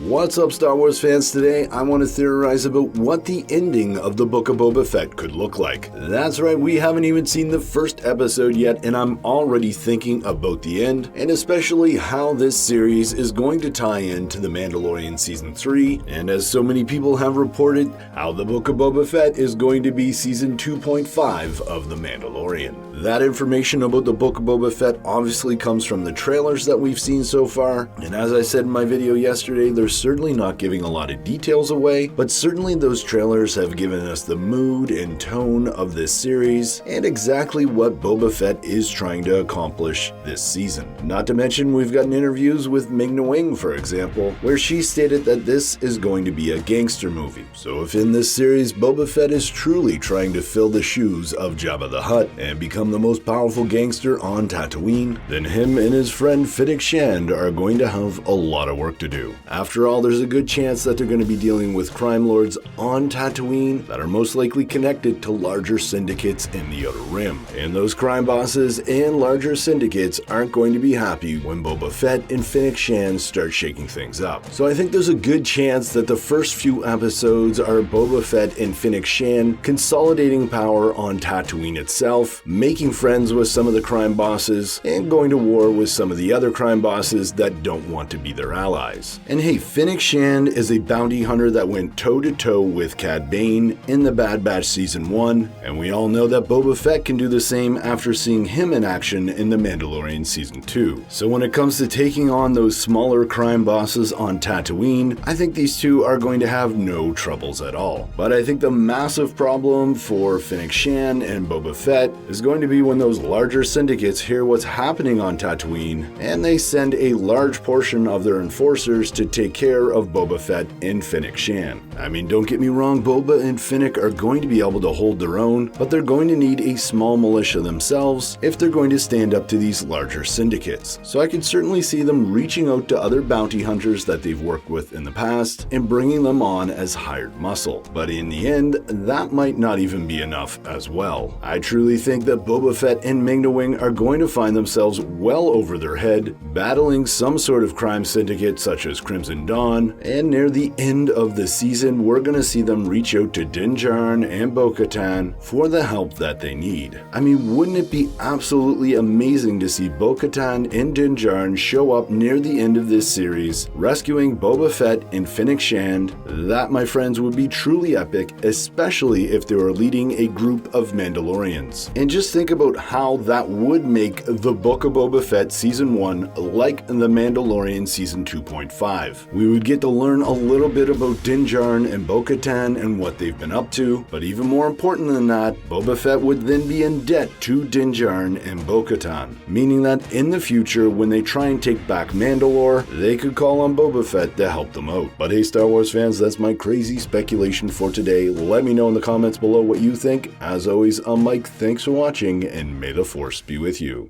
What's up, Star Wars fans? Today I want to theorize about what the ending of the Book of Boba Fett could look like. That's right, we haven't even seen the first episode yet, and I'm already thinking about the end, and especially how this series is going to tie into The Mandalorian Season 3, and as so many people have reported, how the Book of Boba Fett is going to be Season 2.5 of The Mandalorian. That information about the Book of Boba Fett obviously comes from the trailers that we've seen so far, and as I said in my video yesterday, they're certainly not giving a lot of details away, but certainly those trailers have given us the mood and tone of this series and exactly what Boba Fett is trying to accomplish this season. Not to mention, we've gotten interviews with Ming-Na Wing, for example, where she stated that this is going to be a gangster movie. So if in this series Boba Fett is truly trying to fill the shoes of Jabba the Hutt and become the most powerful gangster on Tatooine, then him and his friend Fennec Shand are going to have a lot of work to do. After all, there's a good chance that they're going to be dealing with crime lords on Tatooine that are most likely connected to larger syndicates in the Outer Rim. And those crime bosses and larger syndicates aren't going to be happy when Boba Fett and Fennec Shand start shaking things up. So I think there's a good chance that the first few episodes are Boba Fett and Fennec Shand consolidating power on Tatooine itself, making friends with some of the crime bosses, and going to war with some of the other crime bosses that don't want to be their allies. And hey, Fennec Shand is a bounty hunter that went toe-to-toe with Cad Bane in The Bad Batch Season 1, and we all know that Boba Fett can do the same after seeing him in action in The Mandalorian Season 2. So when it comes to taking on those smaller crime bosses on Tatooine, I think these two are going to have no troubles at all. But I think the massive problem for Fennec Shand and Boba Fett is going to be when those larger syndicates hear what's happening on Tatooine, and they send a large portion of their enforcers to take care of Boba Fett and Fennec Shand. I mean, don't get me wrong, Boba and Fennec are going to be able to hold their own, but they're going to need a small militia themselves if they're going to stand up to these larger syndicates. So I can certainly see them reaching out to other bounty hunters that they've worked with in the past and bringing them on as hired muscle. But in the end, that might not even be enough as well. I truly think that Boba Fett and Ming-Na Wing are going to find themselves well over their head, battling some sort of crime syndicate such as Crimson Dawn, and near the end of the season, we're going to see them reach out to Din Djarin and Bo-Katan for the help that they need. I mean, wouldn't it be absolutely amazing to see Bo-Katan and Din Djarin show up near the end of this series, rescuing Boba Fett and Fennec Shand? That, my friends, would be truly epic, especially if they were leading a group of Mandalorians. And just think about how that would make the Book of Boba Fett Season 1 like The Mandalorian Season 2.5. We would get to learn a little bit about Din Djarin and Bo-Katan and what they've been up to, but even more important than that, Boba Fett would then be in debt to Din Djarin and Bo-Katan, meaning that in the future, when they try and take back Mandalore, they could call on Boba Fett to help them out. But hey, Star Wars fans, that's my crazy speculation for today. Let me know in the comments below what you think. As always, I'm Mike, thanks for watching, and may the Force be with you.